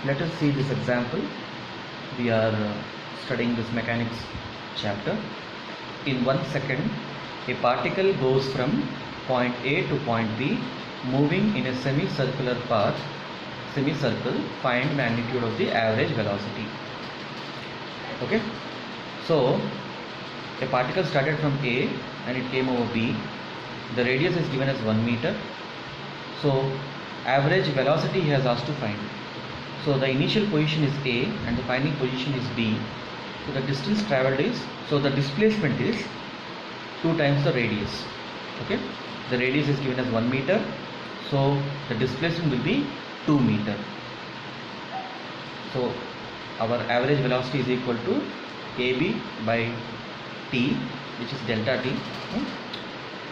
Let us see this example. We are studying this mechanics chapter. In 1 second, a particle goes from point A to point B, moving in a semicircular path. Semicircle, find magnitude of the average velocity. Okay, so a particle started from A and it came over B. The radius is given as 1 meter. So average velocity he has asked to find. So the initial position is A and the final position is B. So the distance traveled is, so the displacement is 2 times the radius. Okay, the radius is given as 1 meter. So the displacement will be 2 meter. So our average velocity is equal to AB by T, which is delta T,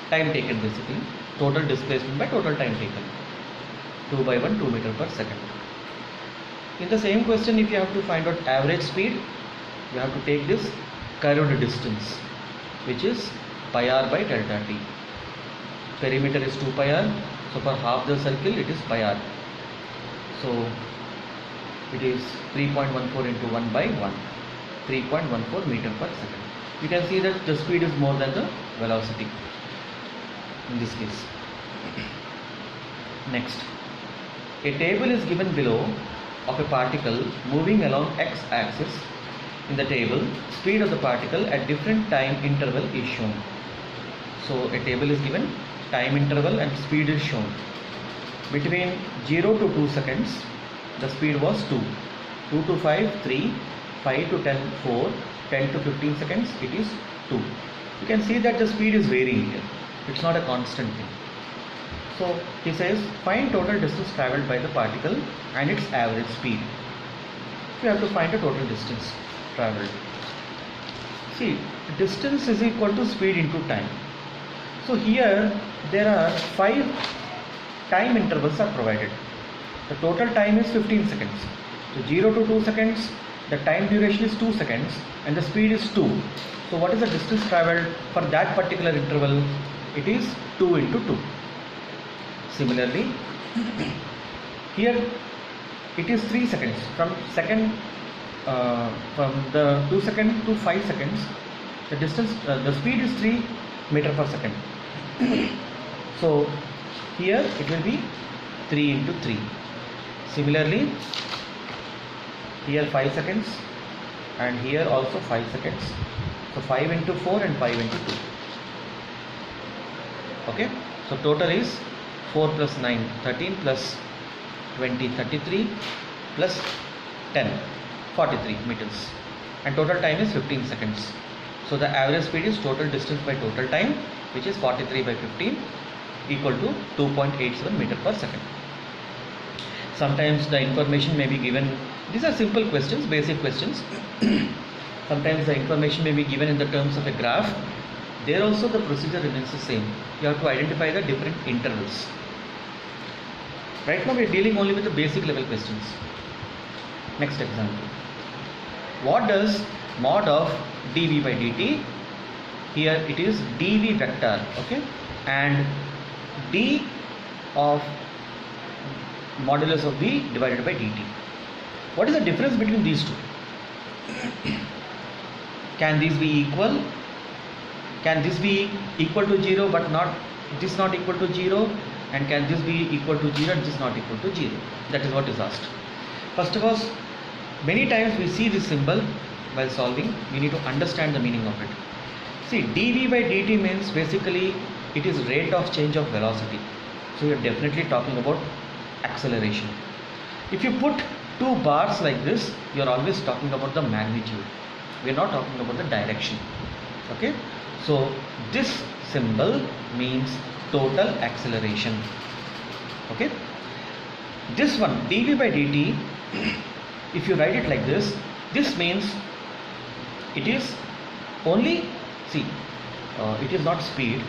time taken basically, total displacement by total time taken, 2 by 1, 2 meter per second. In the same question, if you have to find out average speed, you have to take this curved distance, which is pi r by delta T. Perimeter is 2 pi r, so for half the circle it is pi r. So it is 3.14 into 1 by 1, 3.14 meter per second. You can see that the speed is more than the velocity in this case. Next, a table is given below of a particle moving along x-axis. In the table, speed of the particle at different time interval is shown. So a table is given, time interval and speed is shown. Between 0 to 2 seconds, the speed was 2. 2 to 5, 3, 5 to 10, 4, 10 to 15 seconds, it is 2. You can see that the speed is varying here. It's not a constant thing. So he says, find total distance traveled by the particle and its average speed. So you have to find the total distance traveled. See, distance is equal to speed into time. So here there are 5 time intervals are provided. The total time is 15 seconds. So 0 to 2 seconds, the time duration is 2 seconds and the speed is 2. So what is the distance traveled for that particular interval? It is 2 into 2. Similarly, here it is 3 seconds. From the 2 seconds to 5 seconds, the distance, the speed is 3 meter per second. So here it will be 3 into 3. Similarly, here 5 seconds and here also 5 seconds. So 5 into 4 and 5 into 2. Okay, so total is 4 plus 9, 13 plus 20, 33 plus 10, 43 meters. And total time is 15 seconds. So the average speed is total distance by total time, which is 43 by 15 equal to 2.87 meter per second. Sometimes the information may be given, these are simple questions, basic questions. Sometimes the information may be given in the terms of a graph. There also the procedure remains the same. You have to identify the different intervals. Right now we are dealing only with the basic level questions. Next example. What does mod of dv by dt? Here it is dv vector, okay, and d of modulus of v divided by dt. What is the difference between these two? Can these be equal? Can this be equal to 0 but not this not equal to 0? And can this be equal to 0 and this not equal to 0? That is what is asked. First of all, many times we see this symbol while solving. We need to understand the meaning of it. See, dv by dt means basically it is rate of change of velocity. So we are definitely talking about acceleration. If you put 2 bars like this, you are always talking about the magnitude. We are not talking about the direction. Okay, so this symbol means total acceleration. Okay, this one dv by dt, if you write it like this, this means it is only, see, it is not speed.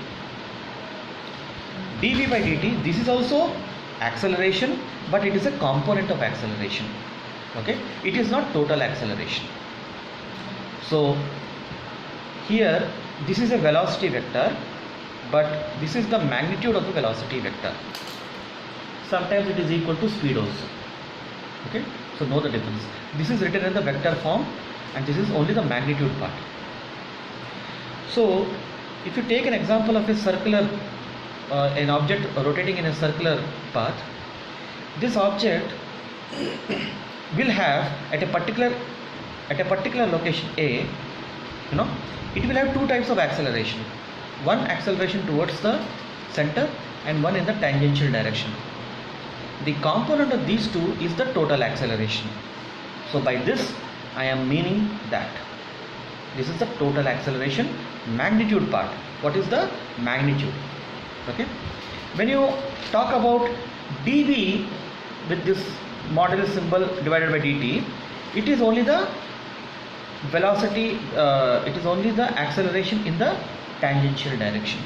dv by dt, this is also acceleration, but it is a component of acceleration. Okay, it is not total acceleration. So here this is a velocity vector, but this is the magnitude of the velocity vector. Sometimes it is equal to speed also. Okay, so know the difference. This is written in the vector form and this is only the magnitude part. So if you take an example of a circular an object rotating in a circular path, this object will have at a particular location A, it will have two types of acceleration. One acceleration towards the center and one in the tangential direction. The component of these two is the total acceleration. So by this I am meaning that this is the total acceleration magnitude part. What is the magnitude? Okay, when you talk about dv with this model symbol divided by dt, it is only the velocity, it is only the acceleration in the tangential direction.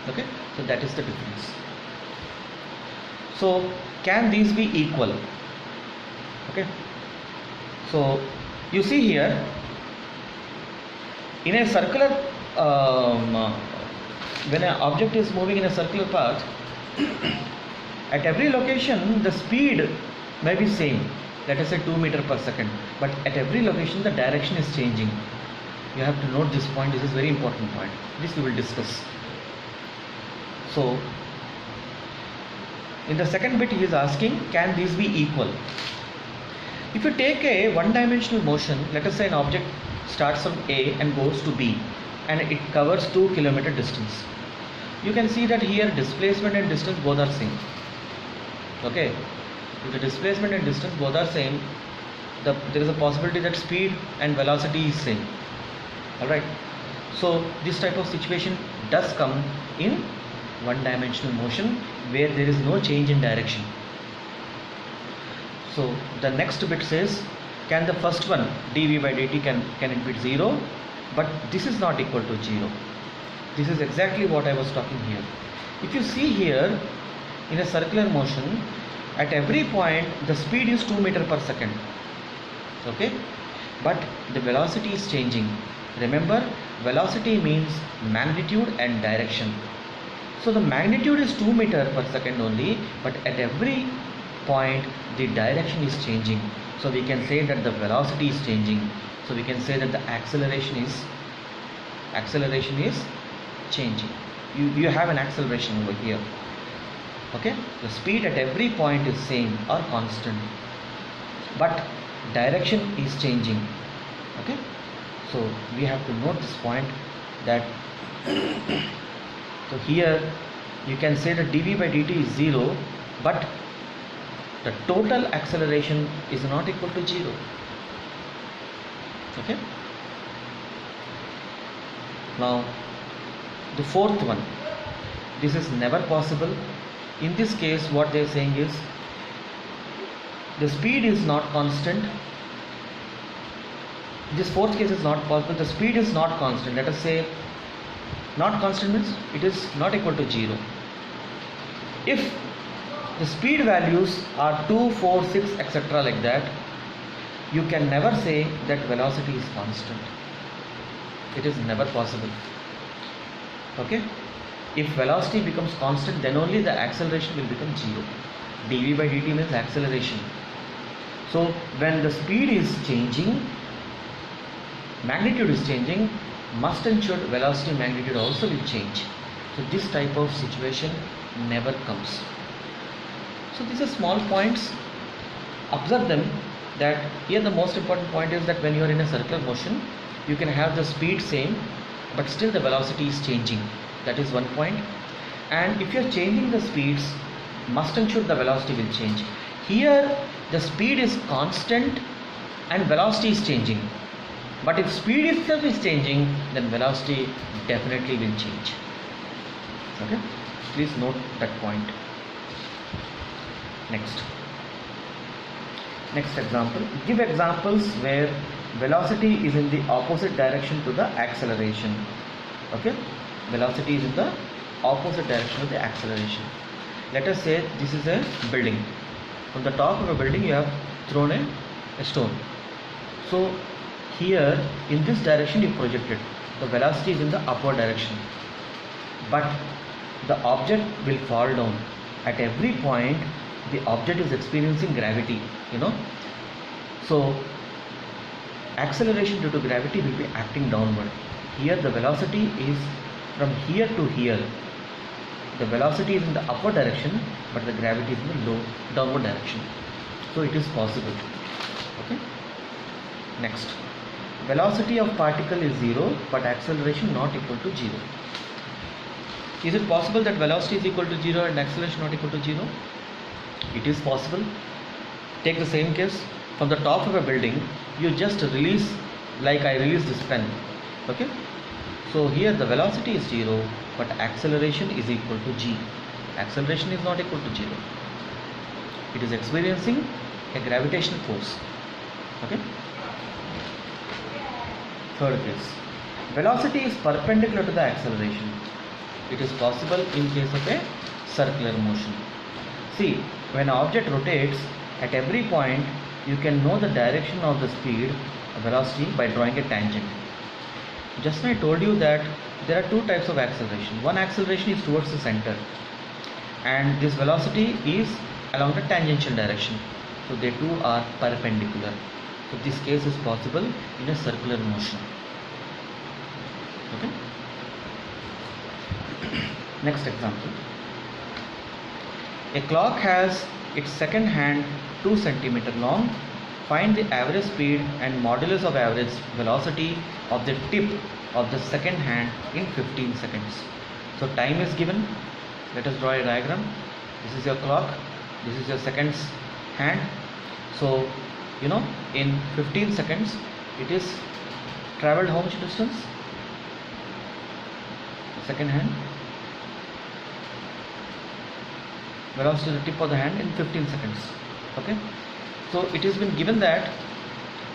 Okay, so that is the difference. So can these be equal? Okay, so you see here in a circular when an object is moving in a circular path, at every location the speed may be same, let us say 2 meters per second, but at every location the direction is changing. You have to note this point. This is very important point. This we will discuss. So in the second bit he is asking, can these be equal? If you take a one-dimensional motion, let us say an object starts from A and goes to B and it covers 2 kilometer distance. You can see that here displacement and distance both are same. Okay, if the displacement and distance both are same, there is a possibility that speed and velocity is same. Alright, so this type of situation does come in one-dimensional motion where there is no change in direction. So the next bit says, can the first one dv by dt can it be 0? But this is not equal to 0. This is exactly what I was talking here. If you see here in a circular motion, at every point the speed is 2 meters per second. Okay, but the velocity is changing. Remember, velocity means magnitude and direction. So the magnitude is 2 meters per second only, but at every point the direction is changing. So we can say that the velocity is changing. So we can say that the acceleration is changing. You have an acceleration over here. Okay, the speed at every point is same or constant, but direction is changing. Okay, so we have to note this point that so here you can say that dv by dt is 0, but the total acceleration is not equal to 0. Okay, now the fourth one, this is never possible. In this case what they are saying is the speed is not constant. This fourth case is not possible. The speed is not constant. Let us say not constant means it is not equal to 0. If the speed values are 2, 4, 6 etc. like that, you can never say that velocity is constant. It is never possible. Okay, if velocity becomes constant, then only the acceleration will become 0. dv by dt means acceleration. So when the speed is changing, magnitude is changing, must and should velocity magnitude also will change. So this type of situation never comes. So these are small points. Observe them, that here the most important point is that when you are in a circular motion, you can have the speed same, but still the velocity is changing. That is one point. And if you are changing the speeds, must and should the velocity will change. Here the speed is constant and velocity is changing. But if speed itself is changing, then velocity definitely will change. Okay, please note that point. Next example. Give examples where velocity is in the opposite direction to the acceleration. Okay, velocity is in the opposite direction of the acceleration. Let us say this is a building. From the top of a building you have thrown a stone. So here in this direction you projected, the velocity is in the upward direction, but the object will fall down. At every point the object is experiencing gravity, you know. So acceleration due to gravity will be acting downward. Here the velocity is from here to here. The velocity is in the upward direction, but the gravity is in the downward direction. So it is possible. Okay. Next, velocity of particle is 0, but acceleration not equal to 0. Is it possible that velocity is equal to 0 and acceleration not equal to 0? It is possible. Take the same case. From the top of a building, you just release, like I release this pen. Okay. So here the velocity is 0, but acceleration is equal to g. Acceleration is not equal to 0. It is experiencing a gravitational force. Okay. Third case, velocity is perpendicular to the acceleration. It is possible in case of a circular motion. See, when an object rotates, at every point you can know the direction of the speed, velocity, by drawing a tangent. Just now I told you that there are two types of acceleration. One acceleration is towards the center, and this velocity is along the tangential direction. So they two are perpendicular. So this case is possible in a circular motion. Okay. Next example. A clock has its second hand 2 cm long. Find the average speed and modulus of average velocity of the tip of the second hand in 15 seconds. So time is given. Let us draw a diagram. This is your clock. This is your seconds hand. So you know, in 15 seconds it is traveled how much distance? Second hand velocity of the tip of the hand in 15 seconds. Okay. So it has been given that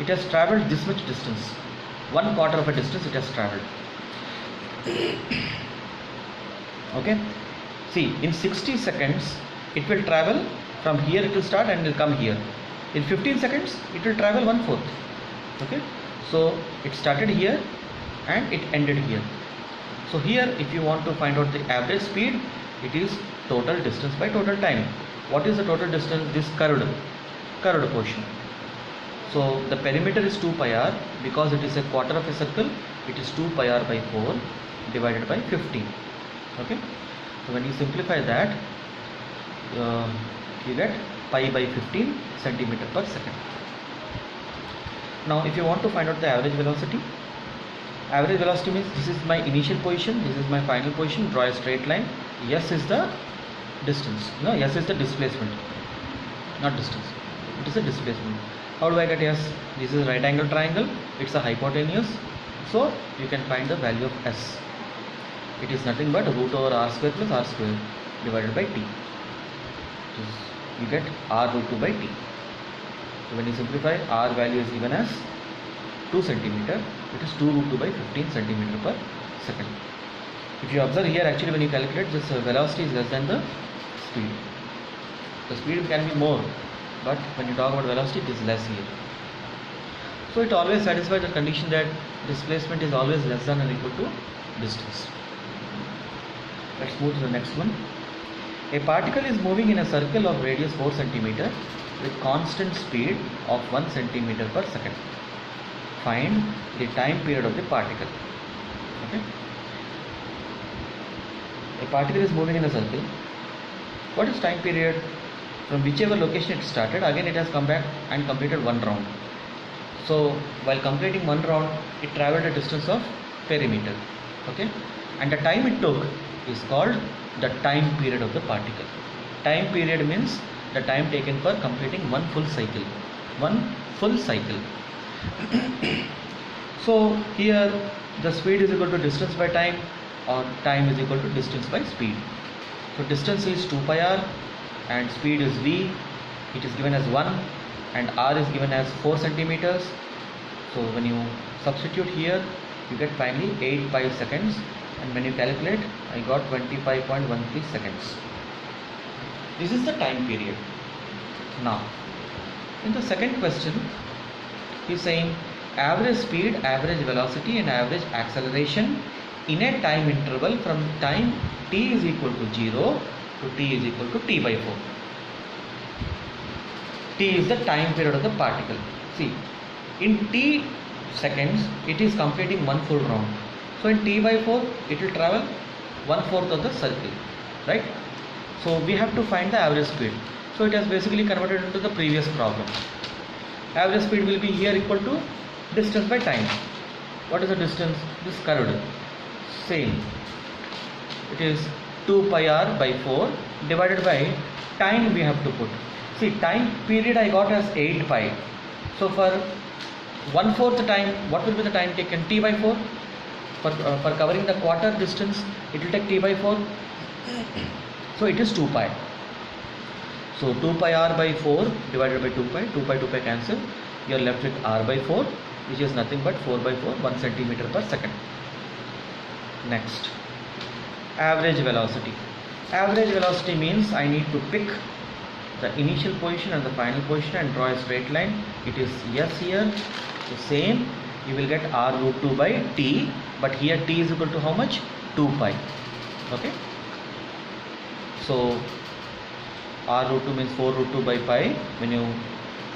it has traveled this much distance, 1/4 of a distance it has traveled. Okay. See, in 60 seconds it will travel from here, it will start and it will come here. In 15 seconds it will travel 1/4. Okay. So it started here and it ended here. So here if you want to find out the average speed, it is total distance by total time. What is the total distance? This curved portion. So the perimeter is 2 pi r. Because it is a quarter of a circle, it is 2 pi r by 4 divided by 15. Okay. So when you simplify that, you get pi by 15 centimeter per second. Now if you want to find out the average velocity means this is my initial position, this is my final position. Draw a straight line. S is the distance. No, S is the displacement, not distance. It is a displacement. How do I get S? This is right angle triangle. It's a hypotenuse. So you can find the value of S. It is nothing but root over r square plus r square divided by t. You get r root 2 by t. So when you simplify, r value is given as 2 centimeter. It is 2 root 2 by 15 centimeter per second. If you observe here, actually when you calculate, this velocity is less than the speed. The speed can be more, but when you talk about velocity, it is less here. So it always satisfies the condition that displacement is always less than or equal to distance. Let's move to the next one. A particle is moving in a circle of radius 4 cm with constant speed of 1 cm per second. Find the time period of the particle. Okay. A particle is moving in a circle. What is time period? From whichever location it started, again it has come back and completed one round. So while completing one round, it traveled a distance of perimeter. Okay, and the time it took is called the time period of the particle. Time period means the time taken for completing one full cycle. One full cycle. So here the speed is equal to distance by time, or time is equal to distance by speed. So distance is 2 pi r and speed is v. It is given as 1 and r is given as 4 centimeters. So when you substitute here, you get finally 8 pi seconds, and when you calculate, I got 25.13 seconds. This is the time period. Now in the second question, he is saying average speed, average velocity and average acceleration in a time interval from time t is equal to 0 to t is equal to t by 4. T is the time period of the particle. See, in T seconds, it is completing one full round. So in T by 4, it will travel 1/4 of the circle, right? So we have to find the average speed. So it has basically converted into the previous problem. Average speed will be here equal to distance by time. What is the distance? This curved. Same. It is 2 pi r by 4 divided by time we have to put. See, time period I got as 8 pi. So for 1/4 time, what will be the time taken? T by 4. For covering the quarter distance, it will take T by 4. So it is 2 pi. So 2 pi r by 4 divided by 2 pi cancel. You are left with r by 4, which is nothing but 4 by 4, 1 centimeter per second. Next, average velocity. Average velocity means I need to pick the initial position and the final position and draw a straight line. It is s here. So same, you will get r root 2 by t, but here t is equal to how much? 2 pi. Okay. So r root 2 means 4 root 2 by pi. When you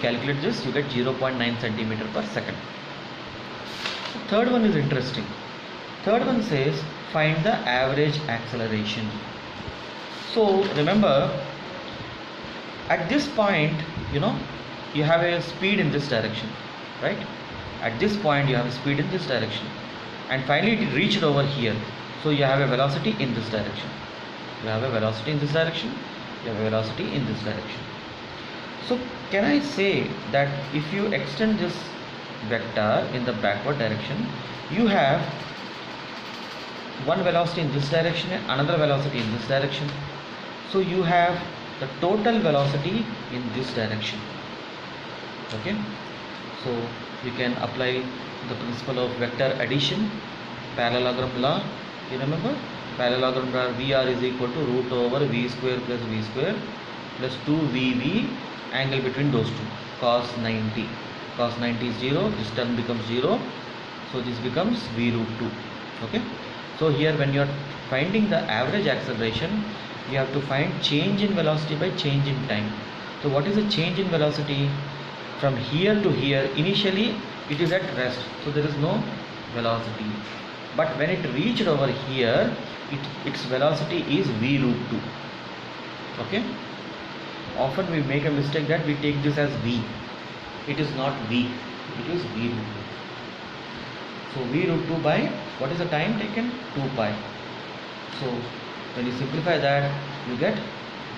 calculate this, you get 0.9 centimeter per second. Third one is interesting. Third one says find the average acceleration. So remember, at this point, you have a speed in this direction, right? At this point you have a speed in this direction, and finally it reached over here. So you have a velocity in this direction. You have a velocity in this direction. You have a velocity in this direction. So can I say that if you extend this vector in the backward direction, you have one velocity in this direction and another velocity in this direction. So you have the total velocity in this direction. Okay. So you can apply the principle of vector addition, parallelogram law. You remember? Parallelogram law, VR is equal to root over V square plus V square plus 2VV, angle between those two, cos 90. Cos 90 is 0, this term becomes 0. So this becomes V root 2. Okay. So here when you are finding the average acceleration, you have to find change in velocity by change in time. So what is the change in velocity? From here to here, initially it is at rest, so there is no velocity. But when it reached over here, its velocity is V root 2. Okay. Often we make a mistake that we take this as V. It is not V, it is V root 2. So V root 2 by, what is the time taken? 2 pi. So when you simplify that, you get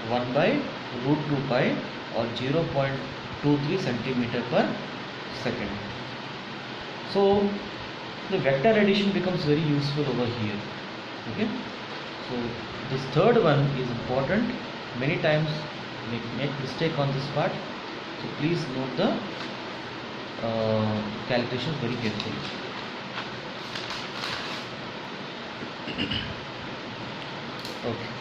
1 by root 2 pi, or 0.23 centimeter per second. So the vector addition becomes very useful over here. Okay. So this third one is important. Many times make mistake on this part. So please note the calculations very carefully. Okay.